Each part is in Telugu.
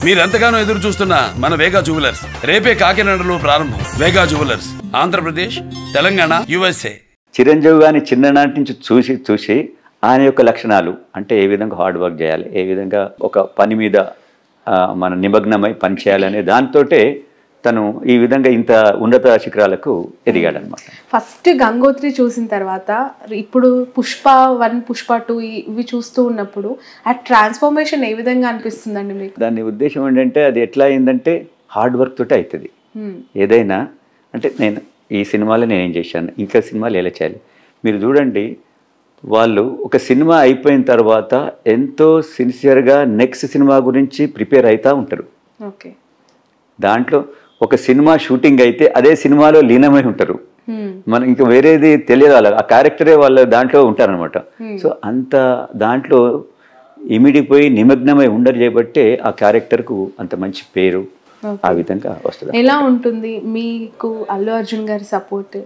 మీరెంతగానో ఎదురు చూస్తున్న మన వేగా జ్యువెలర్స్ రేపే కాకినాడలో ప్రారంభం. వేగా జ్యువెలర్స్, ఆంధ్రప్రదేశ్, తెలంగాణ, USA. చిరంజీవి గారిని చిన్ననాటి నుంచి చూసి ఆయన యొక్క లక్షణాలు అంటే ఏ విధంగా హార్డ్ వర్క్ చేయాలి, ఏ విధంగా ఒక పని మీద మన నిమగ్నమై పని చేయాలనే దాంతోటే తను ఈ విధంగా ఇంత ఉన్నత శిఖరాలకు ఎదిగాడనమాట. ఫస్ట్ గంగోత్రి చూసిన తర్వాత ఇప్పుడు పుష్ప 1, పుష్ప 2 ఇవి చూస్తూ ఉన్నప్పుడు ఆ ట్రాన్స్ఫర్మేషన్ ఏ విధంగా అనిపిస్తుందండి మీకు? దాని ఉద్దేశం ఏంటంటే అది ఎట్లా అయిందంటే హార్డ్ వర్క్ తోటి అవుతుంది ఏదైనా. అంటే నేను ఈ సినిమాలో నేనేం చేశాను, ఇంకా సినిమాలు ఎలా చేయాలి మీరు చూడండి. వాళ్ళు ఒక సినిమా అయిపోయిన తర్వాత ఎంతో సిన్సియర్గా నెక్స్ట్ సినిమా గురించి ప్రిపేర్ అవుతూ ఉంటారు. ఓకే, దాంట్లో ఒక సినిమా షూటింగ్ అయితే అదే సినిమాలో లీనమై ఉంటారు. మనం ఇంకా వేరేది తెలియదు, వాళ్ళ ఆ క్యారెక్టరే వాళ్ళ దాంట్లో ఉంటారనమాట. సో అంత దాంట్లో ఇమిడిపోయి నిమగ్నమై ఉండరు చేయబట్టే ఆ క్యారెక్టర్కు అంత మంచి పేరు ఆ విధంగా వస్తుంది. ఎలా ఉంటుంది మీకు అల్లు అర్జున్ గారి సపోర్ట్?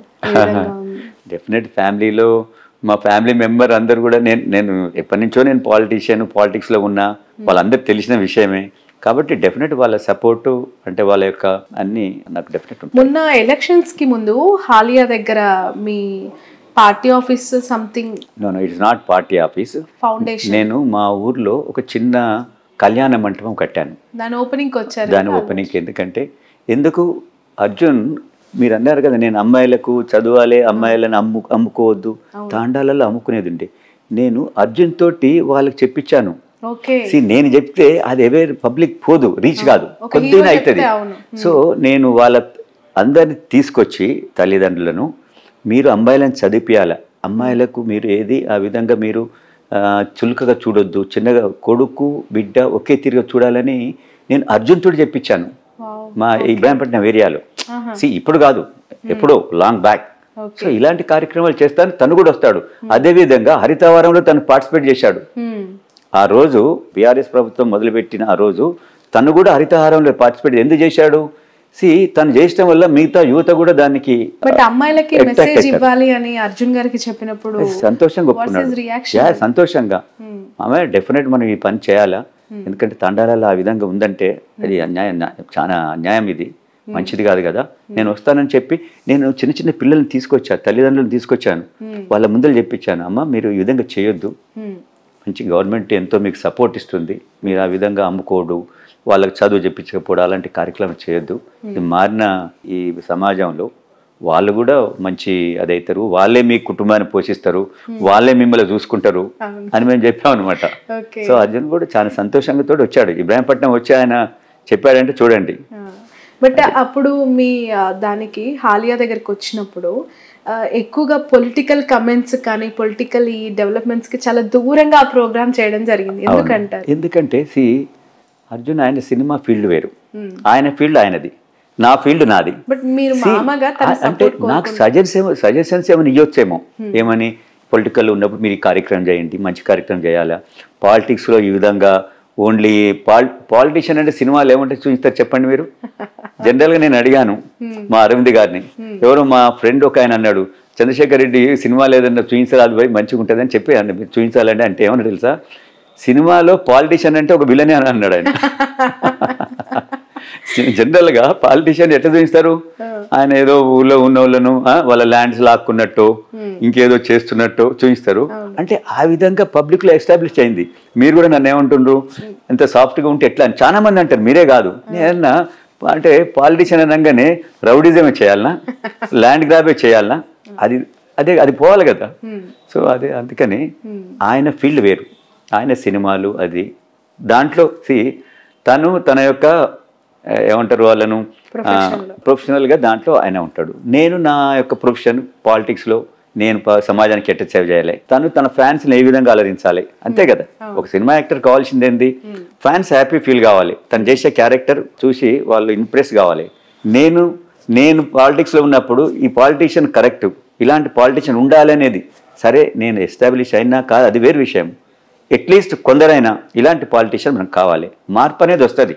డెఫినెట్ ఫ్యామిలీలో మా ఫ్యామిలీ మెంబర్ అందరు కూడా నేను ఎప్పటి నుంచో నేను పాలిటిక్స్లో ఉన్నా, వాళ్ళందరూ తెలిసిన విషయమే కాబట్టి డెఫినెట్ వాళ్ళ సపోర్టు అంటే వాళ్ళ యొక్క అన్ని నాకు డెఫినెట్ ఉంటుంది. మొన్న ఎలక్షన్స్కి ముందు హాలియా దగ్గర మీ party office something? No it's not party office, foundation. నేను మా ఊర్లో ఒక చిన్న కళ్యాణ మంటపం కట్టాను. దాని ఓపెనింగ్కి వచ్చారు? దాని ఓపెనింగ్కి ఎందుకు అర్జున్ మీరు అన్నారు కదా నేను అమ్మాయిలకు చదవాలి, అమ్మాయిలను అమ్ముకోవద్దు, తాండాలలో అమ్ముకునేది ఉండే. నేను అర్జున్ తోటి వాళ్ళకి చెప్పించాను. నేను చెప్తే అది ఎవరి పబ్లిక్ పోదు, రీచ్ కాదు, కొద్దిగా అవుతుంది. సో నేను వాళ్ళ అందరిని తీసుకొచ్చి తల్లిదండ్రులను మీరు అమ్మాయిలను చదివిపియాల, అమ్మాయిలకు మీరు ఏది ఆ విధంగా మీరు చులకగా చూడొద్దు, చిన్నగా కొడుకు బిడ్డ ఒకే తిరిగి చూడాలని నేను అర్జున్ తోటి చెప్పించాను మా ఇబ్రాహీంపట్నం ఏరియాలో. ఇప్పుడు కాదు, ఎప్పుడో లాంగ్ బ్యాక్. సో ఇలాంటి కార్యక్రమాలు చేస్తాను, తను కూడా వస్తాడు. అదేవిధంగా హరితవారంలో తను పార్టిసిపేట్ చేశాడు. ఆ రోజు బీఆర్ఎస్ ప్రభుత్వం మొదలుపెట్టిన ఆ రోజు తను కూడా హరితహారంలో పార్టిసిపేట్ ఎందుకు చేశాడు? తను చేయడం వల్ల మిగతా యువత కూడా దానికి అమ్మాయిలకి మెసేజ్ ఇవ్వాలి అని అర్జున్ గారికి చెప్పినప్పుడు సంతోషంగా ఒప్పుకున్నాడు. సంతోషంగా ఆమె డెఫినెట్ మనం ఈ పని చేయాలా, ఎందుకంటే తండాలలో ఆ విధంగా ఉందంటే అది అన్యాయం, చాలా అన్యాయం, ఇది మంచిది కాదు కదా. నేను వస్తానని చెప్పి నేను చిన్న చిన్న పిల్లల్ని తీసుకొచ్చాను, తల్లిదండ్రులను తీసుకొచ్చాను, వాళ్ళ ముందర చెప్పించాను, అమ్మ మీరు ఈ విధంగా చేయొద్దు, మంచి గవర్నమెంట్ ఎంతో మీకు సపోర్ట్ ఇస్తుంది, మీరు ఆ విధంగా అమ్ముకోడు, వాళ్ళకి చదువు చెప్పించకపోవడం అలాంటి కార్యక్రమం చేయొద్దు. ఇది మారిన ఈ సమాజంలో వాళ్ళు కూడా మంచి అదైతారు, వాళ్ళే మీ కుటుంబాన్ని పోషిస్తారు, వాళ్ళే మిమ్మల్ని చూసుకుంటారు అని మేము చెప్పాం అనమాట. సో అర్జున్ కూడా చాలా సంతోషంగా తోటి వచ్చాడు. ఇబ్రాహీంపట్నం వచ్చి ఆయన చెప్పాడంటే చూడండి. బట్ అప్పుడు మీ దానికి హాలియా దగ్గరికి వచ్చినప్పుడు ఎక్కువగా పొలిటికల్ కమెంట్స్ కానీ పొలిటికల్ ఈ డెవలప్మెంట్స్కి చాలా దూరంగా ఆ ప్రోగ్రామ్ చేయడం జరిగింది. ఎందుకంటే అర్జున్ ఆయన సినిమా ఫీల్డ్ వేరు, ఆయన ఫీల్డ్ ఆయనది, నా ఫీల్డ్ నాది. బట్ మీరు మామగా అంటే నాకు సజెషన్స్ ఏమైనా ఇవ్వచ్చేమో, ఏమని పొలిటికల్ ఉన్నప్పుడు మీరు ఈ కార్యక్రమం చేయండి, మంచి కార్యక్రమం చేయాలా, పాలిటిక్స్లో ఈ విధంగా ఓన్లీ పాలిటిషియన్ అంటే సినిమాలు ఏమంటే చూపిస్తారు చెప్పండి మీరు. జనరల్గా నేను అడిగాను మా అరవింద్ గారిని, ఎవరో మా ఫ్రెండ్ ఒక ఆయన అన్నాడు, చంద్రశేఖర్ రెడ్డి సినిమాలు ఏదన్నా చూపించాలి పోయి మంచిగా ఉంటుందని చెప్పి మీరు చూపించాలంటే అంటే ఏమన్నా తెలుసా, సినిమాలో పాలిటిషియన్ అంటే ఒక విలనే అని అన్నాడు ఆయన. జనరల్గా పాలిటిషియన్ ఎట్లా చూపిస్తారు, ఆయన ఏదో ఊళ్ళో ఉన్న వాళ్ళను వాళ్ళ ల్యాండ్స్ లాక్కున్నట్టు ఇంకేదో చేస్తున్నట్టు చూపిస్తారు. అంటే ఆ విధంగా పబ్లిక్లో ఎస్టాబ్లిష్ అయింది. మీరు కూడా నన్ను ఏమంటుండ్రు, ఎంత సాఫ్ట్గా ఉంటే ఎట్లా అని చాలా మంది అంటారు, మీరే కాదు. నేనన్నా అంటే పాలిటిషియన్ అనగానే రౌడిజమే చేయాలనా, ల్యాండ్ గ్రాబే చేయాలనా, అది పోవాలి కదా. సో అందుకని ఆయన ఫీల్డ్ వేరు, ఆయన సినిమాలు అది. దాంట్లో తను తన యొక్క ఏమంటారు వాళ్ళను ప్రొఫెషనల్గా దాంట్లో ఆయన ఉంటాడు. నేను నా యొక్క ప్రొఫెషన్ పాలిటిక్స్లో నేను సమాజానికి ఎట్ట సేవ చేయాలి, తను తన ఫ్యాన్స్ని ఏ విధంగా అలరించాలి, అంతే కదా. ఒక సినిమా యాక్టర్ కావాల్సింది ఏంది, ఫ్యాన్స్ హ్యాపీ ఫీల్ కావాలి, తను చేసే క్యారెక్టర్ చూసి వాళ్ళు ఇంప్రెస్ కావాలి. నేను పాలిటిక్స్లో ఉన్నప్పుడు ఈ పాలిటిషియన్ కరెక్ట్, ఇలాంటి పాలిటిషియన్ ఉండాలి అనేది, సరే నేను ఎస్టాబ్లిష్ అయినా కాదు అది వేరు విషయం, అట్లీస్ట్ కొందరైనా ఇలాంటి పాలిటిషియన్ మనకు కావాలి. మార్పు అనేది వస్తుంది,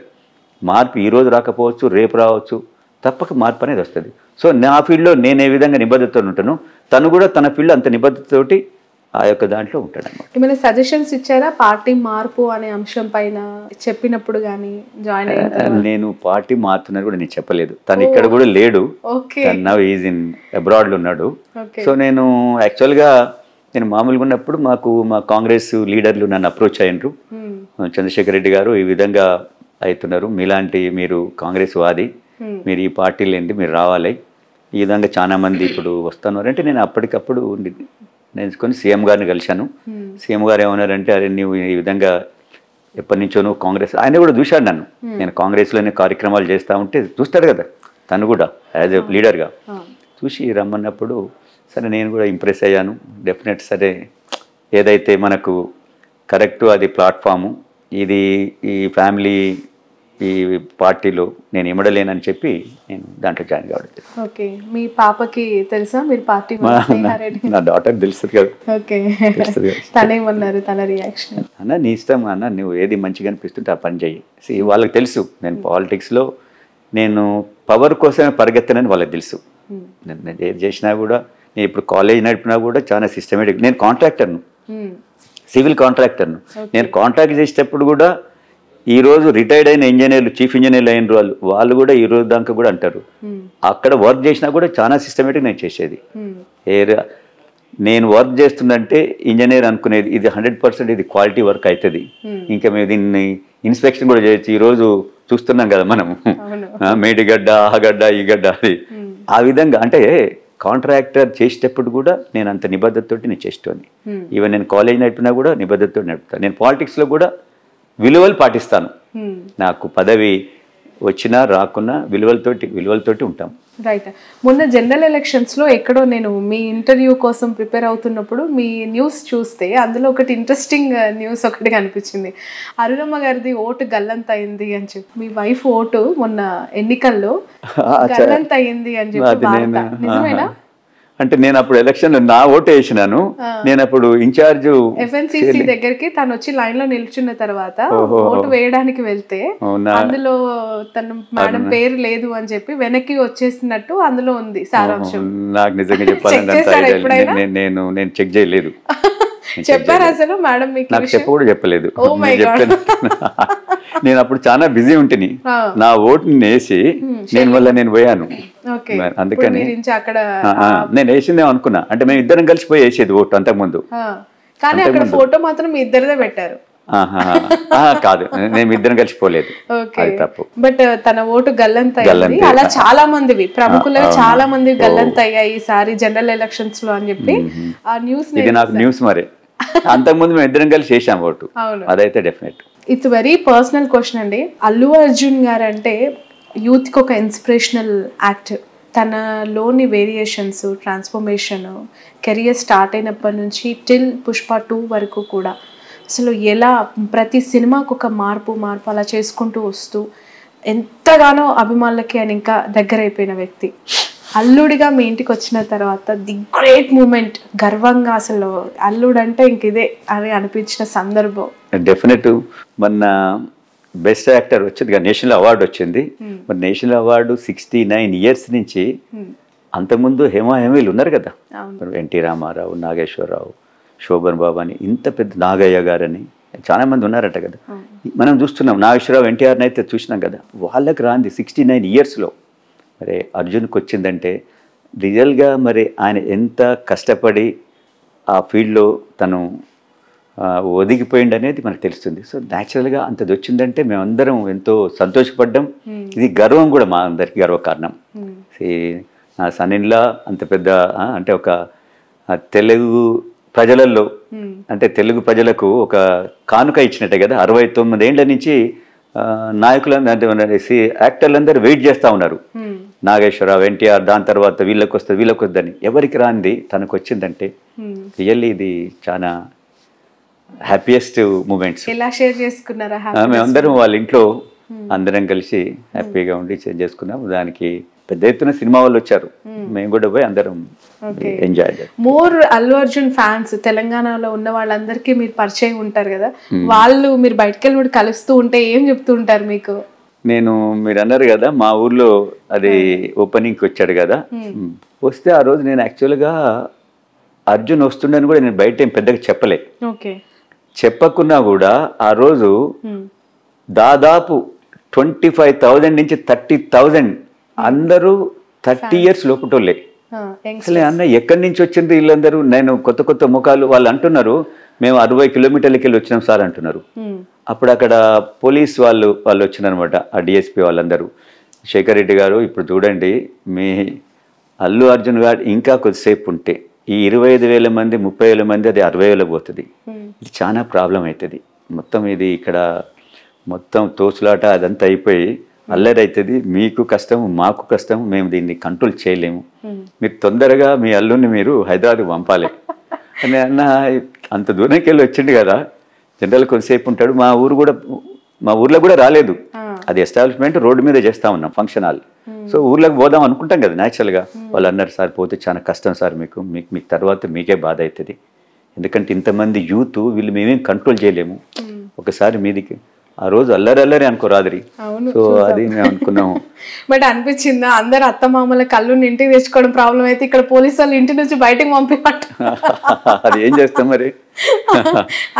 మార్పు ఈరోజు రాకపోవచ్చు, రేపు రావచ్చు, తప్పక మార్పు అనేది వస్తుంది. సో నా ఫీల్డ్లో నేను ఏ విధంగా నిబద్ధతతో ఉంటాను, తను కూడా తన ఫీల్డ్ అంత నిబద్ధతతోటి ఆ యొక్క దాంట్లో ఉంటాడు అన్నమాట. ఏమైనా సజెషన్స్ ఇచ్చారా పార్టీ మార్పు అనే అంశం పైన చెప్పినప్పుడు కానీ జాయిన్ అయిన? నేను పార్టీ మారుతున్నది కూడా నేను చెప్పలేదు. తను ఇక్కడ కూడా లేడు, నవ్ ఈజ్ ఇన్ అబ్రాడ్లో ఉన్నాడు. సో నేను యాక్చువల్గా నేను మామూలుగా ఉన్నప్పుడు మా కాంగ్రెస్ లీడర్లు నన్ను అప్రోచ్ అయ్యారు. చంద్రశేఖర్ రెడ్డి గారు ఈ విధంగా అవుతున్నారు, మీలాంటి మీరు కాంగ్రెస్ వాది, మీరు ఈ పార్టీలు ఏంటి, మీరు రావాలి, ఈ విధంగా చాలా మంది ఇప్పుడు వస్తున్నారు అంటే నేను అప్పటికప్పుడు నేర్చుకొని సీఎం గారిని కలిశాను. సీఎం గారు ఏమన్నారంటే, అరే నువ్వు ఈ విధంగా ఎప్పటి నుంచో నువ్వు కాంగ్రెస్, ఆయన కూడా చూశాడు నన్ను, నేను కాంగ్రెస్లోనే కార్యక్రమాలు చేస్తూ ఉంటే చూస్తాడు కదా తను కూడా యాజ్ ఎ లీడర్గా, చూసి రమ్మన్నప్పుడు సరే నేను కూడా ఇంప్రెస్ అయ్యాను. డెఫినెట్ సరే ఏదైతే మనకు కరెక్టు అది ప్లాట్ఫాము, ఇది ఈ ఫ్యామిలీ ఈ పార్టీలో నేను ఇమ్మడలేనని చెప్పి నేను దాంట్లో జాయిన్ కావడం. ఓకే, మీ పాపకి తెలుసా మీరు పార్టీ? నా డాటర్ తెలుస్తుంది కదా. ఓకే, తనేమన్నారు, తన రియాక్షన్? అన్న నీ ఇష్టం అన్న, నువ్వు ఏది మంచిగా అనిపిస్తుంటే ఆ పని చెయ్యి. వాళ్ళకి తెలుసు నేను పాలిటిక్స్లో నేను పవర్ కోసమే పరిగెత్తనని వాళ్ళకి తెలుసు. నేను ఏది చేసినా కూడా, నేను ఇప్పుడు కాలేజ్ నడిపినా కూడా చాలా సిస్టమేటిక్. నేను కాంట్రాక్టర్ను, సివిల్ కాంట్రాక్టర్ను. నేను కాంట్రాక్ట్ చేసేటప్పుడు కూడా ఈరోజు రిటైర్డ్ అయిన ఇంజనీర్లు, చీఫ్ ఇంజనీర్లు అయిన వాళ్ళు కూడా ఈ రోజు దాకా కూడా అంటారు, అక్కడ వర్క్ చేసినా కూడా చాలా సిస్టమేటిక్ నేను చేసేది. నేను వర్క్ చేస్తుందంటే ఇంజనీర్ అనుకునేది ఇది 100% ఇది క్వాలిటీ వర్క్ అవుతుంది, ఇంకా మేము దీన్ని ఇన్స్పెక్షన్ కూడా చేయొచ్చు. ఈరోజు చూస్తున్నాం కదా మనము, మేడిగడ్డ, ఆ గడ్డ, ఈ గడ్డ, అది ఆ విధంగా. అంటే కాంట్రాక్టర్ చేసేటప్పుడు కూడా నేను అంత నిబద్ధతతోటి నేను చేసేవాడిని. ఈవెన్ నేను కాలేజ్ నడిపినా కూడా నిబద్ధతతో నడుపుతాను. నేను పాలిటిక్స్లో కూడా విలువలు పాటిస్తాను. నాకు పదవి వచ్చినా రాకున్నా విలువలతోటి ఉంటాం. రైట్. మొన్న జనరల్ ఎలక్షన్స్లో ఎక్కడో నేను మీ ఇంటర్వ్యూ కోసం ప్రిపేర్ అవుతున్నప్పుడు మీ న్యూస్ చూస్తే అందులో ఒకటి ఇంట్రెస్టింగ్ న్యూస్ ఒకటి కనిపించింది. అరుణమ్మ గారిది ఓటు గల్లంత అయింది అని చెప్పి, మీ వైఫ్ ఓటు మొన్న ఎన్నికల్లో గల్లంత అయింది అని చెప్పి, నిజమేనా? అంటే నేను అప్పుడు ఎలక్షన్ నా ఓటు వేసినాను, నేను అప్పుడు ఇన్ఛార్జ్ FNCC దగ్గరికి తను వచ్చి లైన్ లో నిల్చున్న తర్వాత ఓటు వేయడానికి వెళ్తే అందులో తన మేడం పేరు లేదు అని చెప్పి వెనక్కి వచ్చేసినట్టు అందులో ఉంది సారాంశం. నాకు నిజంగా చెప్పాలంటే నేను చెక్ చేయలేదు. చెప్పారు అసలు మేడం మీకు? నాకు చెప్ప చెప్పలేదు. నేను అప్పుడు చాలా బిజీ ఉంటుంది, నా ఓటుని వేసి నేను వల్ల నేను పోయాను. అందుకని నేను వేసిందేమో అనుకున్నా. అంటే మేము ఇద్దరం కలిసిపోయి వేసేది ఓటు అంతకుముందు, కానీ అక్కడ ఫోటో మాత్రం మీ ఇద్దరిదే పెట్టారు. కాదు, నేను ఇద్దరం కలిసిపోలేదు, అది తప్పు. బట్ తన ఓటు గల్లంత అయ్యింది. అలా చాలా మందివి ప్రముఖులు చాలా మంది గల్లంత అయ్యాయి ఈసారి జనరల్ ఎలక్షన్స్ లో అని చెప్పి ఆ న్యూస్. ఇది నాకు న్యూస్ మరి. అంతకుముందు మేము ఇద్దరం కలిసి చేసాం ఓటు, అదైతే definite. It's very personal question అండి. అల్లు అర్జున్ గారు అంటే యూత్కి ఒక ఇన్స్పిరేషనల్ యాక్టర్. తనలోని వేరియేషన్స్, ట్రాన్స్ఫర్మేషన్, కెరియర్ స్టార్ట్ అయినప్పటి నుంచి టిల్ పుష్ప 2 వరకు కూడా అసలు ఎలా ప్రతి సినిమాకు ఒక మార్పు అలా చేసుకుంటూ వస్తూ ఎంతగానో అభిమానులకి ఆయన ఇంకా దగ్గర అయిపోయిన వ్యక్తి. అల్లుడిగా మీ ఇంటికి వచ్చిన తర్వాత ది గ్రేట్ మూమెంట్, గర్వంగా అసలు అల్లుడు అంటే ఇంక ఇదే అని అనిపించిన సందర్భం? డెఫినెట్. మొన్న బెస్ట్ యాక్టర్ వచ్చింది కదా, నేషనల్ అవార్డు వచ్చింది. మరి నేషనల్ అవార్డు 69 years నుంచి, అంతకుముందు హేమీలు ఉన్నారు కదా, ఎన్టీ రామారావు, నాగేశ్వరరావు, శోభన్ బాబు అని, ఇంత పెద్ద నాగయ్య గారని చాలా మంది ఉన్నారట కదా. మనం చూస్తున్నాం నాగేశ్వరరావు, ఎన్టీఆర్ని అయితే చూసినాం కదా, వాళ్ళకి రాంది 69 yearsలో మరి అర్జున్కి వచ్చిందంటే రియల్గా మరి ఆయన ఎంత కష్టపడి ఆ ఫీల్డ్లో తను ఒదిగిపోయింది అనేది మనకు తెలుస్తుంది. సో న్యాచురల్గా అంతది వచ్చిందంటే మేమందరం ఎంతో సంతోషపడ్డాం. ఇది గర్వం కూడా, మా అందరికీ గర్వకారణం. నా సన్నిలా అంత పెద్ద అంటే ఒక తెలుగు ప్రజలలో, అంటే తెలుగు ప్రజలకు ఒక కానుక ఇచ్చినట్టే కదా. 69 ఏళ్ల నుంచి నాయకులందరూ అంటే యాక్టర్లందరూ వెయిట్ చేస్తూ ఉన్నారు, నాగేశ్వరరావు, ఎన్టీఆర్, దాని తర్వాత వీళ్ళకి వస్తుందని. ఎవరికి రాంది తనకు వచ్చిందంటే రియల్లీ ఇది చాలా హ్యాపీయెస్ట్ మూమెంట్స్. ఎలా షేర్ చేసుకున్నారా? మేమందరం వాళ్ళ ఇంట్లో అందరం కలిసి హ్యాపీగా ఉండి షేర్ చేసుకున్నాం. దానికి పెద్ద ఎత్తున సినిమా వాళ్ళు వచ్చారు, మేము కూడా పోయి అందరం ఎంజాయ్ చేయాలి. మోర్ అల్లు అర్జున్ ఫ్యాన్స్ తెలంగాణలో ఉన్న వాళ్ళందరికీ మీరు పరిచయం ఉంటారు కదా, వాళ్ళు మీరు బయటకు వెళ్ళి కలుస్తూ ఉంటే ఏం చెప్తూ ఉంటారు మీకు? నేను మీరు అన్నారు కదా మా ఊర్లో అది ఓపెనింగ్కి వచ్చాడు కదా, వస్తే ఆ రోజు నేను యాక్చువల్గా అర్జున్ వస్తుండని కూడా నేను బయట ఏం పెద్దగా చెప్పలే. ఓకే. చెప్పకున్నా కూడా ఆ రోజు దాదాపు 25,000 నుంచి 30,000 అందరూ 30 years లోపటోళ్ళే. అసలే అన్న ఎక్కడి నుంచి వచ్చింది వీళ్ళందరూ? నేను కొత్త కొత్త ముఖాలు. వాళ్ళు అంటున్నారు మేము 60 kilometers వెళ్ళి వచ్చినాం సార్ అంటున్నారు. అప్పుడు అక్కడ పోలీస్ వాళ్ళు వచ్చినారనమాట, ఆ డిఎస్పీ వాళ్ళందరూ. శేఖర్ రెడ్డి గారు ఇప్పుడు చూడండి, మీ అల్లు అర్జున్ గారు ఇంకా కొద్దిసేపు ఉంటే ఈ 25,000 మంది 30,000 మంది అది 60,000 పోతుంది. ఇది చాలా ప్రాబ్లం అవుతుంది. మొత్తం ఇది ఇక్కడ మొత్తం తోచులాట అదంతా అయిపోయి అల్లరి అవుతుంది. మీకు కష్టం, మాకు కష్టం, మేము దీన్ని కంట్రోల్ చేయలేము. మీరు తొందరగా మీ అల్లుని మీరు హైదరాబాద్కి పంపాలి అని అన్న. అంత దూరంకి వెళ్ళి వచ్చిండు కదా, జనరల్ కొంతసేపు ఉంటాడు. మా ఊర్లో కూడా రాలేదు. అది ఎస్టాబ్లిష్మెంట్ రోడ్డు మీద చేస్తా ఉన్నాం, ఫంక్షన్ హాల్. సో ఊర్లోకి పోదాం అనుకుంటాం కదా న్యాచురల్గా. వాళ్ళు అన్నారు సార్ పోతే చాలా కష్టం సార్, మీకు తర్వాత మీకే బాధ అవుతుంది. ఎందుకంటే ఇంతమంది యూత్ వీళ్ళు మేమేం కంట్రోల్ చేయలేము. ఒకసారి మీదికి ఆ రోజు అల్లరి అనుకోరాదిరి. సో అది మేము అనుకున్నాము. బట్ అనిపించిందా అందరు అత్తమామల కళ్ళు ఇంటికి తెచ్చుకోవడం ప్రాబ్లం అయితే ఇక్కడ పోలీసు వాళ్ళు ఇంటి నుంచి బయటకు పంపిపట్టు అది ఏం చేస్తాం మరి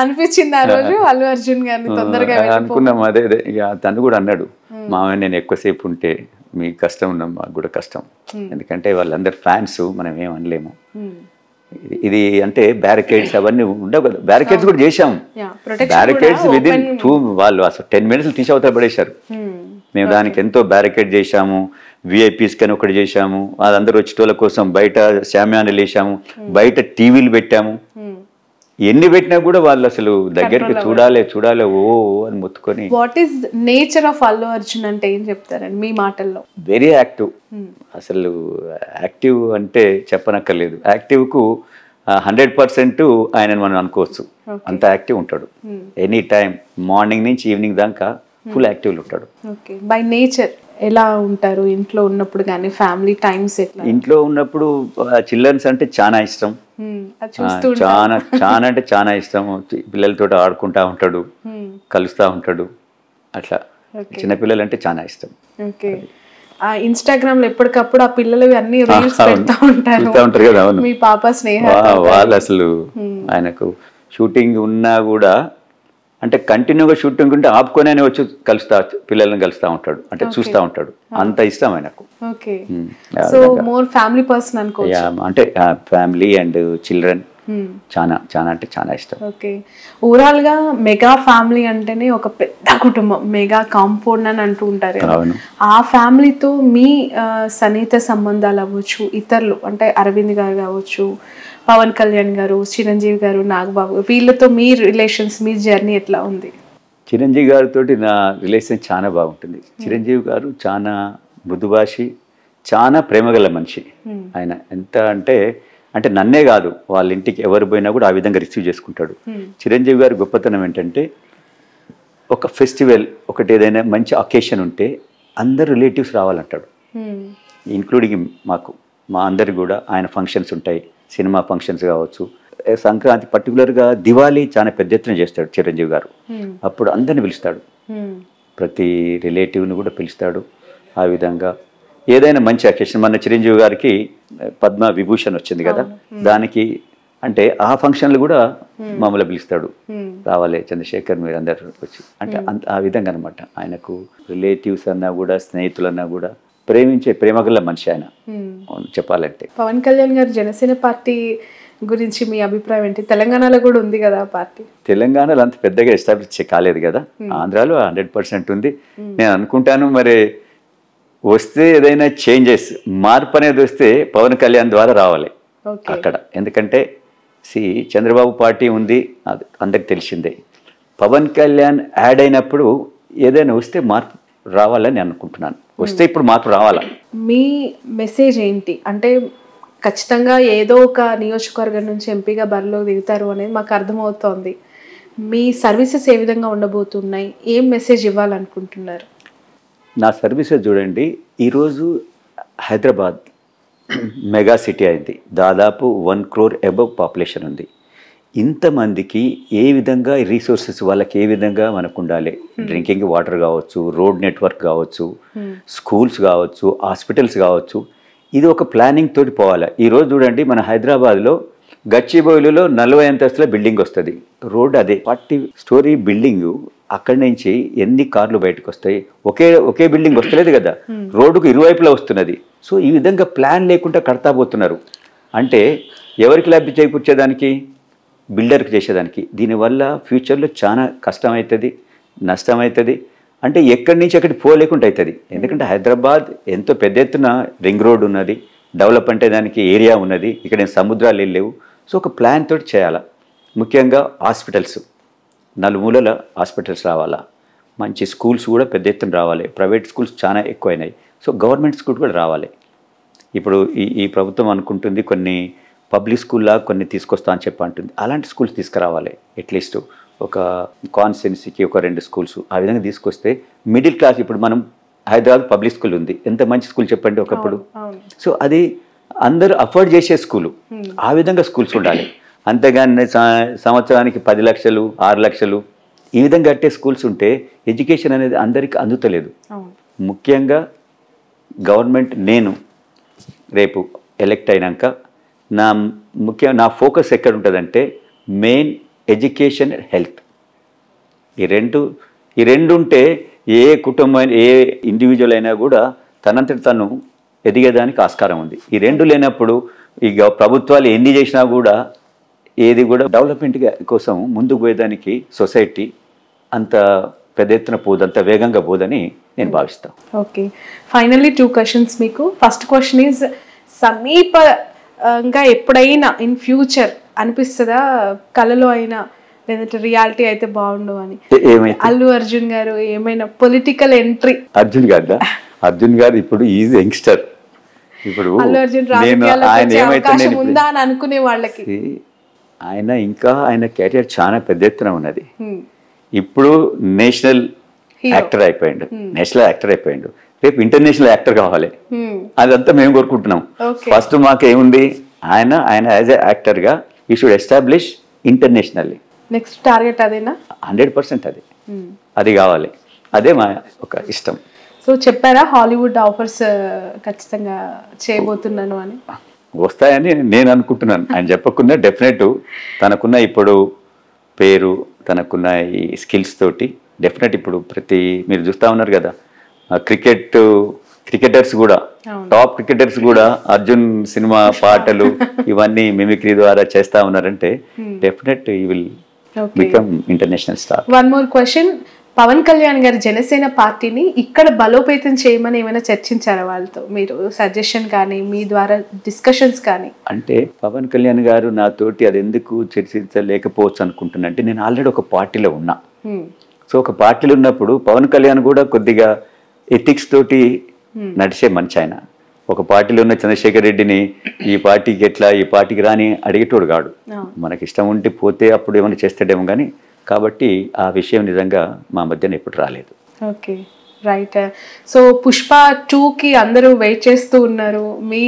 అనిపించింది ఆ రోజు అల్లు అర్జున్ గారిని తొందరగా అనుకున్నాం. అదే ఇక తను కూడా అన్నాడు, మామయ్య నేను ఎక్కువసేపు ఉంటే మీకు కష్టం ఉన్నాం, మాకు కూడా కష్టం. ఎందుకంటే వాళ్ళందరు ఫ్యాన్స్, మనం ఏం అనలేము. ఇది అంటే బ్యారికేడ్స్ అవన్నీ ఉండవు కదా. బ్యారికేడ్స్ కూడా చేశాము. బ్యారికేడ్స్ విదిన్ వాళ్ళు అసలు 10 minutes తీసి అవతల పడేశారు. మేము దానికి ఎంతో బ్యారికేడ్ చేశాము. విఐపీస్ కని ఒకటి చేశాము. అదందరూ వచ్చేటోళ్ళ కోసం బయట శామ్యానాలు వేసాము, బయట టీవీలు పెట్టాము. ఎన్ని పెట్టినా కూడా వాళ్ళు అసలు దగ్గరికి చూడాలి ఓ అని మొత్తుకొని. What is nature of Allu Arjun అంటే ఏం చెప్తారండి మీ మాటల్లో? Very active. అసలు యాక్టివ్ అంటే చెప్పనక్కర్లేదు. యాక్టివ్కు 100% ఆయనని మనం అనుకోవచ్చు. అంత యాక్టివ్ ఉంటాడు. ఎనీ టైం మార్నింగ్ నుంచి ఈవినింగ్ దాకా ఫుల్ యాక్టివ్లో ఉంటాడు. ఓకే. బై నేచర్ ఎలా ఉంటారు ఇంట్లో ఉన్నప్పుడు కానీ ఫ్యామిలీ టైమ్స్ ఎట్లా? ఇంట్లో ఉన్నప్పుడు చిల్డ్రన్స్ అంటే చాలా ఇష్టం. చాలా అంటే చాలా ఇష్టం. పిల్లలతో ఆడుకుంటా ఉంటాడు, కలుస్తూ ఉంటాడు. అట్లా చిన్నపిల్లలు అంటే చాలా ఇష్టం. ఓకే. ఇన్స్టాగ్రామ్ లో ఎప్పటికప్పుడు ఆ పిల్లలు అన్ని రీల్స్ పెడతా ఉంటారు కదా. అవును, మీ పాప స్నేహ వాళ్ళు అసలు ఆయనకు షూటింగ్ ఉన్నా కూడా అంటే కంటిన్యూగా షూటింగ్ ఉంటే ఆపుకొని వచ్చి పిల్లల్ని కలుస్తూ ఉంటాడు, అంటే చూస్తూ ఉంటాడు. అంత ఇష్టం ఆయనకు. Okay. So more family person అనుకోవచ్చు. అంటే ఫ్యామిలీ అండ్ చిల్డ్రన్ చాలా అంటే చాలా ఇష్టం. ఓకే. ఓవరాల్ గా మెగా ఫ్యామిలీ అంటేనే ఒక పెద్ద కుటుంబం, మెగా కాంపౌండ్ అని అంటూ ఉంటారు. ఆ ఫ్యామిలీతో మీ సన్నిహిత సంబంధాలు అవ్వచ్చు, ఇతరులు అంటే అరవింద్ గారు కావచ్చు, పవన్ కళ్యాణ్ గారు, చిరంజీవి గారు, నాగబాబు, వీళ్ళతో మీ రిలేషన్స్, మీ జర్నీ ఎట్లా ఉంది? చిరంజీవి గారితో నా రిలేషన్ చాలా బాగుంటుంది. చిరంజీవి గారు చాలా మృదుభాషి, చాలా ప్రేమగల మనిషి. ఆయన ఎంత అంటే నన్నే కాదు, వాళ్ళ ఇంటికి ఎవరు పోయినా కూడా ఆ విధంగా రిసీవ్ చేసుకుంటాడు. చిరంజీవి గారి గొప్పతనం ఏంటంటే ఒక ఫెస్టివల్ ఒకటి ఏదైనా మంచి అకేషన్ ఉంటే అందరు రిలేటివ్స్ రావాలంటాడు, ఇంక్లూడింగ్ మా అందరికి కూడా. ఆయన ఫంక్షన్స్ ఉంటాయి, సినిమా ఫంక్షన్స్ కావచ్చు, సంక్రాంతి పర్టికులర్గా దివాళీ చాలా పెద్ద ఎత్తున చేస్తాడు చిరంజీవి గారు. అప్పుడు అందరిని పిలుస్తాడు, ప్రతి రిలేటివ్ని కూడా పిలుస్తాడు. ఆ విధంగా ఏదైనా మంచి అకేషన్, మన చిరంజీవి గారికి పద్మ విభూషణ్ వచ్చింది కదా, దానికి అంటే ఆ ఫంక్షన్లు కూడా మమ్మల్ని పిలుస్తాడు, రావాలి చంద్రశేఖర్ మీరు అందరు వచ్చి. అంటే ఆ విధంగా అనమాట. ఆయనకు రిలేటివ్స్ అన్నా కూడా స్నేహితులన్నా కూడా ప్రేమగల మనిషి ఆయన చెప్పాలంటే. పవన్ కళ్యాణ్ గారు జనసేన పార్టీ గురించి మీ అభిప్రాయం ఏంటి? తెలంగాణలో కూడా ఉంది కదా పార్టీ. తెలంగాణలో అంత పెద్దగా ఎస్టాబ్లిష్ కాలేదు కదా, ఆంధ్రాలో 100% ఉంది. నేను అనుకుంటాను మరి వస్తే ఏదైనా చేంజెస్, మార్పు అనేది వస్తే పవన్ కళ్యాణ్ ద్వారా రావాలి అక్కడ. ఎందుకంటే చంద్రబాబు పార్టీ ఉంది, అది అందరికి తెలిసిందే. పవన్ కళ్యాణ్ యాడ్ అయినప్పుడు ఏదైనా వస్తే మార్పు రావాలని అనుకుంటున్నాను. వస్తే ఇప్పుడు మార్పు రావాలా? మీ మెసేజ్ ఏంటి అంటే ఖచ్చితంగా ఏదో ఒక నియోజకవర్గం నుంచి ఎంపీగా బరిలో దిగుతారు అనేది మాకు అర్థమవుతోంది. మీ సర్వీసెస్ ఏ విధంగా ఉండబోతున్నాయి, ఏం మెసేజ్ ఇవ్వాలనుకుంటున్నారు? నా సర్వీసెస్ చూడండి, ఈరోజు హైదరాబాద్ మెగా సిటీ అయింది, దాదాపు 1 crore అబవ్ పాపులేషన్ ఉంది. ఇంతమందికి ఏ విధంగా రీసోర్సెస్ వాళ్ళకి ఏ విధంగా మనకు ఉండాలి, డ్రింకింగ్ వాటర్ కావచ్చు, రోడ్ నెట్వర్క్ కావచ్చు, స్కూల్స్ కావచ్చు, హాస్పిటల్స్ కావచ్చు, ఇది ఒక ప్లానింగ్ తోటి పోవాలి. ఈరోజు చూడండి మన హైదరాబాద్లో గచ్చిబౌలిలో 40 అంతస్తుల బిల్డింగ్ వస్తుంది, రోడ్ అదే 40 స్టోరీ బిల్డింగ్. అక్కడి నుంచి ఎన్ని కార్లు బయటకు వస్తాయి? ఒకే బిల్డింగ్ వస్తలేదు కదా, రోడ్డుకు ఇరువైపులా వస్తున్నది. సో ఈ విధంగా ప్లాన్ లేకుండా కడతా పోతున్నారు. అంటే ఎవరికి లబ్ధి చేకూర్చేదానికి? బిల్డర్కి చేసేదానికి. దీనివల్ల ఫ్యూచర్లో చాలా కష్టమవుతుంది, నష్టమవుతుంది. అంటే ఎక్కడి నుంచి ఎక్కడికి పోలేకుండా అవుతుంది. ఎందుకంటే హైదరాబాద్ ఎంతో పెద్ద ఎత్తున రింగ్ రోడ్ ఉన్నది, డెవలప్మెంట్ దానికి ఏరియా ఉన్నది, ఇక్కడ సముద్రాలు లేవు. సో ఒక ప్లాన్ తోటి చేయాలా. ముఖ్యంగా హాస్పిటల్స్, నలుమూలల హాస్పిటల్స్ రావాలా, మంచి స్కూల్స్ కూడా పెద్ద ఎత్తున రావాలి. ప్రైవేట్ స్కూల్స్ చాలా ఎక్కువైనాయి. సో గవర్నమెంట్ స్కూల్ కూడా రావాలి. ఇప్పుడు ఈ ప్రభుత్వం అనుకుంటుంది కొన్ని పబ్లిక్ స్కూల్లా కొన్ని తీసుకొస్తా అని చెప్పి అంటుంది. అలాంటి స్కూల్స్ తీసుకురావాలి. అట్లీస్ట్ ఒక కాన్స్టిట్యున్సీకి ఒక 2 స్కూల్స్ ఆ విధంగా తీసుకొస్తే మిడిల్ క్లాస్, ఇప్పుడు మనం హైదరాబాద్ పబ్లిక్ స్కూల్ ఉంది, ఎంత మంచి స్కూల్ చెప్పండి ఒకప్పుడు. సో అది అందరూ అఫోర్డ్ చేసే స్కూలు, ఆ విధంగా స్కూల్స్ ఉండాలి. అంతేగాని సంవత్సరానికి 10 లక్షలు 6 లక్షలు ఈ విధంగా కట్టే స్కూల్స్ ఉంటే ఎడ్యుకేషన్ అనేది అందరికీ అందుతలేదు. ముఖ్యంగా గవర్నమెంట్, నేను రేపు ఎలక్ట్ అయినాక నా ఫోకస్ ఎక్కడ ఉంటుందంటే మెయిన్ ఎడ్యుకేషన్, హెల్త్. ఈ రెండు ఉంటే ఏ కుటుంబం, ఏ ఇండివిజువల్ అయినా కూడా తనంతటి తను ఎదిగేదానికి ఆస్కారం ఉంది. ఈ రెండు లేనప్పుడు ఇక ప్రభుత్వాలు ఎన్ని చేసినా కూడా ఏది కూడా డెవలప్మెంట్ కోసం ముందుకు పోయేదానికి సొసైటీ అంత పెద్ద ఎత్తున పోదు, అంత వేగంగా పోదని నేను భావిస్తాను. ఓకే, ఫైనల్లీ 2 క్వశ్చన్స్ మీకు. ఫస్ట్ క్వశ్చన్ ఈజ్, సమీపంగా ఎప్పుడైనా ఇన్ ఫ్యూచర్ అనిపిస్తుందా కళలో అయినా లేదంటే రియాలిటీ అయితే బాగుండు అని? అల్లు అర్జున్ గారు ఏమైనా పొలిటికల్ ఎంట్రీ? అర్జున్ గారు ఇప్పుడు ఈజ్ యంగ్స్టర్. ఇప్పుడు అల్లు అర్జున్ రాజకీయాల్లోకి అవకాశం ఉందా అని అనుకునే వాళ్ళకి ఆయన కెరియర్ చాలా పెద్ద ఎత్తున ఉన్నది. ఇప్పుడు నేషనల్ యాక్టర్ అయిపోయిండు, రేపు ఇంటర్నేషనల్ యాక్టర్ కావాలి. అదంతా మేము కోరుకుంటున్నాం. ఫస్ట్ మాకేముంది, ఆయన యాజ్ ఎ యాక్టర్ గా ఈ should establish internationally. Next target అదేనా? 100% అది కావాలి. అదే మా ఒక ఇష్టం. సో చెప్పారా హాలీవుడ్ ఆఫర్స్ ఖచ్చితంగా చేయబోతున్నాను అని? వస్తాయని నేను అనుకుంటున్నాను. ఆయన చెప్పకుండా డెఫినెట్ తనకున్న ఇప్పుడు పేరు, తనకున్న ఈ స్కిల్స్ తోటి డెఫినెట్ ఇప్పుడు మీరు చూస్తూ ఉన్నారు కదా, క్రికెటర్స్ కూడా, టాప్ క్రికెటర్స్ కూడా అర్జున్ సినిమా పాటలు ఇవన్నీ మిమిక్రీ ద్వారా చేస్తా ఉన్నారంటే definite he will become international star. One more question, Pawan Kalyan garu Janasena పార్టీని ఇక్కడ బలోపేతం చేయమని ఏమైనా చర్చించారా వాళ్ళతో? మీరు సజెషన్ కానీ మీ ద్వారా డిస్కషన్స్ కానీ? అంటే పవన్ కళ్యాణ్ గారు నాతోటి అది ఎందుకు చర్చించలేకపోవచ్చు అనుకుంటున్నా అంటే, నేను ఆల్రెడీ ఒక పార్టీలో ఉన్నా. సో ఒక పార్టీలో ఉన్నప్పుడు పవన్ కళ్యాణ్ కూడా కొద్దిగా ఎథిక్స్ తోటి నడిచే మంచి. ఆయన ఒక పార్టీలో ఉన్న చంద్రశేఖర్ రెడ్డిని ఈ పార్టీకి ఎట్లా, ఈ పార్టీకి రాని అడిగేటోడు కాడు. మనకి ఇష్టం ఉంటే పోతే అప్పుడు ఏమైనా చేస్తాడేమో కానీ, కాబట్టి ఆ విషయం నిజంగా మా మధ్యన ఎప్పుడు రాలేదు. Okay, right. సో పుష్ప 2కి అందరూ వెయిట్ చేస్తూ ఉన్నారు. మీ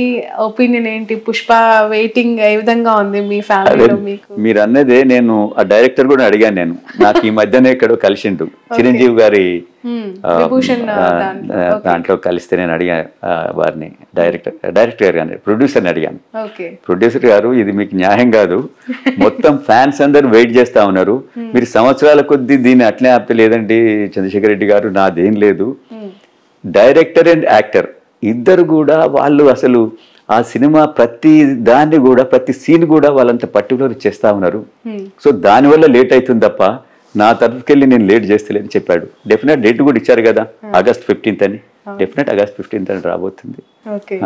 ఒపీనియన్ ఏంటి? పుష్ప వెయిటింగ్ ఏ విధంగా ఉంది మీ ఫ్యామిలీలో? మీకు మీరు అన్నదే నేను ఆ డైరెక్టర్ కూడా అడిగాను. నేను నాకు ఈ మధ్యనే ఎక్కడో కలిసిండు, చిరంజీవి గారి దాంట్లో కలిస్తే నేను అడిగా వారిని, డైరెక్టర్ గారు కానీ ప్రొడ్యూసర్ని అడిగాను. ప్రొడ్యూసర్ గారు, ఇది మీకు న్యాయం కాదు, మొత్తం ఫ్యాన్స్ అందరూ వెయిట్ చేస్తా ఉన్నారు, మీరు సంవత్సరాల కొద్దీ దీన్ని అట్లే ఆపలేదండి చంద్రశేఖర్ రెడ్డి గారు, నాదేం లేదు. డైరెక్టర్ అండ్ యాక్టర్ ఇద్దరు కూడా వాళ్ళు అసలు ఆ సినిమా ప్రతి దాన్ని కూడా, ప్రతి సీన్ కూడా వాళ్ళంత పర్టికులర్ చేస్తా ఉన్నారు. సో దానివల్ల లేట్ అవుతుంది తప్ప నా తరఫుకెళ్ళి నేను లేట్ చేస్తలేని చెప్పాడు. డెఫినెట్ డేట్ కూడా ఇచ్చారు కదా, August 15th అని. డెఫినెట్ August 15th అని రాబోతుంది,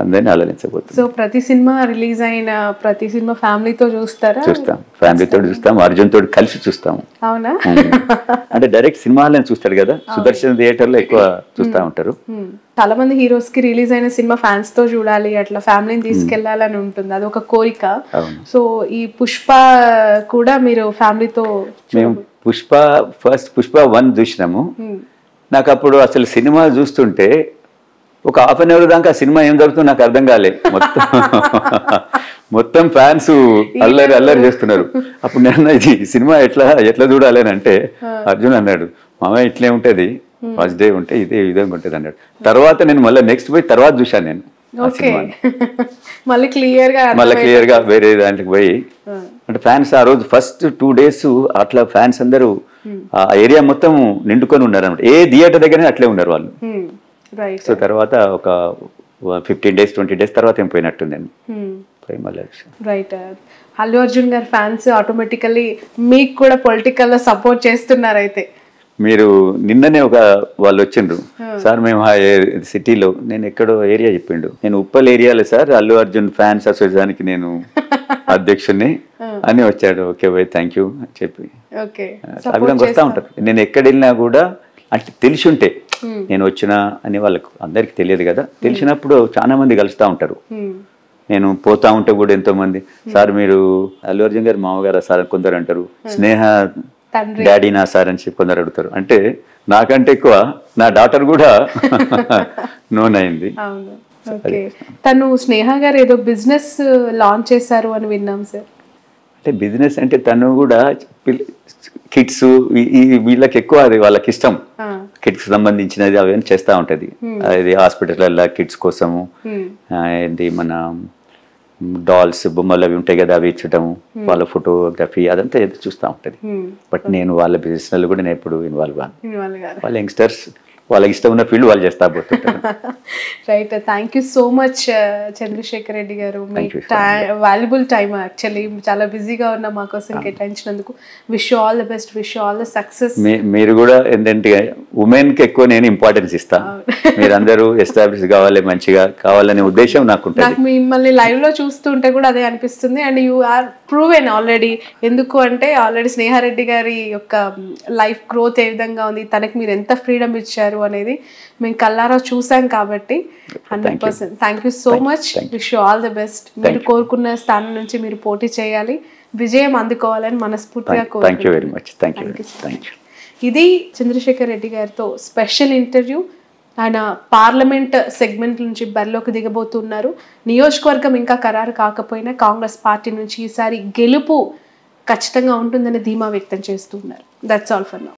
అందరినీ ఆలోచించబోతుంది. సో ప్రతి సినిమా రిలీజ్ అయిన ప్రతి సినిమా ఫ్యామిలీతో చూస్తారా? చూస్తాం, ఫ్యామిలీతో చూస్తాం, అర్జున్ తోటి కలిసి చూస్తాము. అవునా? అంటే డైరెక్ట్ సినిమాలని చూస్తారు కదా, సుదర్శన్ థియేటర్ లో ఎక్కువ చూస్తూ ఉంటారు. చాలా మంది హీరోస్ కి రిలీజ్ అయిన సినిమా ఫ్యాన్స్ తో చూడాలి, అట్లా ఫ్యామిలీని తీసుకెళ్లాలని ఉంటుంది, అది ఒక కోరిక. సో ఈ పుష్ప కూడా మీరు ఫ్యామిలీతో? మేము పుష్ప 1 చూసినాము. నాకు అప్పుడు అసలు సినిమా చూస్తుంటే ఒక ½ an hour దాకా ఆ సినిమా ఏం జరుగుతుందో నాకు అర్థం కాలే. మొత్తం ఫ్యాన్స్ అల్లరి చేస్తున్నారు. అప్పుడు నేను ఇది సినిమా ఎట్లా చూడాలి అని అంటే, అర్జున్ అన్నాడు, మామయ్య ఇట్లే ఉంటది, ఫస్ట్ డే ఉంటే ఇదే విధంగా ఉంటుంది అన్నాడు. తర్వాత నేను మళ్ళీ నెక్స్ట్ పోయి తర్వాత చూశాను నేను. ఆ ఓకే సినిమాని. మళ్ళీ క్లియర్ గా మళ్ళీ క్లియర్ గా వేరే దాంట్లోకి పోయి అంటే ఫ్యాన్స్ ఆ రోజు ఫస్ట్ 2 days అట్లా ఫ్యాన్స్ అందరూ ఆ ఏరియా మొత్తం నిండుకొని ఉన్నారు అనమాట. ఏ థియేటర్ దగ్గరనే అట్లే ఉన్నారు వాళ్ళు. రైట్ సో తర్వాత ఒక 15 days 20 days తర్వాత ఏం పోయినట్టుందండి. పోయి మళ్ళీ రైట్. అల్లు అర్జున్ గారి ఫ్యాన్స్ ఆటోమేటికల్లీ మీకు కూడా పొలిటికల్ లో సపోర్ట్ చేస్తున్నారు అయితే. మీరు నిన్ననే ఒక వాళ్ళు వచ్చిండ్రు సార్ మేము ఆ సిటీలో నేను ఎక్కడో ఏరియా చెప్పిండు నేను ఉప్పల్ ఏరియాలో సార్ అల్లు అర్జున్ ఫ్యాన్స్ అసోసియేషన్కి నేను అధ్యక్షుడిని అని వచ్చాడు. ఓకే బై థ్యాంక్ యూ అని చెప్పి ఓకే ఆ విధంగా వస్తూ ఉంటారు. నేను ఎక్కడ వెళ్ళినా కూడా అంటే తెలిసి ఉంటే నేను వచ్చినా అని వాళ్ళకు అందరికి తెలియదు కదా. తెలిసినప్పుడు చాలా మంది కలుస్తూ ఉంటారు. నేను పోతా ఉంటే కూడా ఎంతో మంది సార్ మీరు అల్లు అర్జున్ గారు మామగారా సార్ అని కొందరు అంటారు. స్నేహ డాడీ నా సార్ అని చెప్పి కొందరు అడుగుతారు. అంటే నాకంటే ఎక్కువ నా డాటర్ కూడా నోన్ అయింది. ఓకే. తను స్నేహ గారు ఏదో బిజినెస్ లాంచ్ చేశారు అని విన్నాం సార్. అంటే బిజినెస్ అంటే తను కూడా కిడ్స్ వీళ్ళకి ఎక్కువ అది వాళ్ళకి ఇష్టం. కిడ్స్ సంబంధించినది అవన్నీ చేస్తూ ఉంటుంది. అది హాస్పిటల్ కిడ్స్ కోసము ఏంటి మన డాల్స్ బొమ్మలు అవి ఉంటాయి కదా అవి ఇచ్చటము వాళ్ళ ఫోటోగ్రఫీ అదంతా ఏదో చూస్తూ ఉంటుంది. బట్ నేను వాళ్ళ బిజినెస్లో కూడా నేను ఎప్పుడు ఇన్వాల్వ్ అవ్వను. వాళ్ళ యంగ్స్టర్స్ వాళ్ళకి ఇష్టం ఉన్న ఫీల్డ్ వాళ్ళు చేస్తా పోతుంటారు. Right. Thank you so much Chandrashekar Reddy garu. మీ వాల్యుబుల్ టైమ్ యాక్చువల్లీ చాలా బిజీగా ఉన్న మా కోసం కేటాయించినందుకు. Wish you all the best. Wish you all the success. మీరు కూడా ఏంటంటే ఉమెన్కి ఎక్కువ నేను ఇంపార్టెన్స్ ఇస్తాను. మీరందరూ ఎస్టాబ్లిష్ కావాలి మంచిగా కావాలనే ఉద్దేశం నాకు ఉంటుంది. నాకు మిమ్మల్ని లైవ్ లో చూస్తుంటే కూడా అదే అనిపిస్తుంది. And you are proven already. ఎందుకు అంటే ఆల్రెడీ స్నేహారెడ్డి గారి యొక్క లైఫ్ గ్రోత్ ఏ విధంగా ఉంది, తనకి మీరు ఎంత ఫ్రీడమ్ ఇచ్చారు అనేది మేము కల్లారా చూసాం కాబట్టి 100%. Thank you so much. Wish you all the best. మీరు కోరుకున్న స్థానం నుంచి మీరు పోటీ చేయాలి, విజయం అందుకోవాలని మనస్ఫూర్తిగా కోరుకుంటున్నాను. ఇది చంద్రశేఖర్ రెడ్డి గారితో స్పెషల్ ఇంటర్వ్యూ. ఆయన పార్లమెంట్ సెగ్మెంట్ నుంచి బరిలోకి దిగబోతున్నారు. నియోజకవర్గం ఇంకా ఖరారు కాకపోయినా కాంగ్రెస్ పార్టీ నుంచి ఈసారి గెలుపు ఖచ్చితంగా ఉంటుందని ధీమా వ్యక్తం చేస్తున్నారు. That's all for now.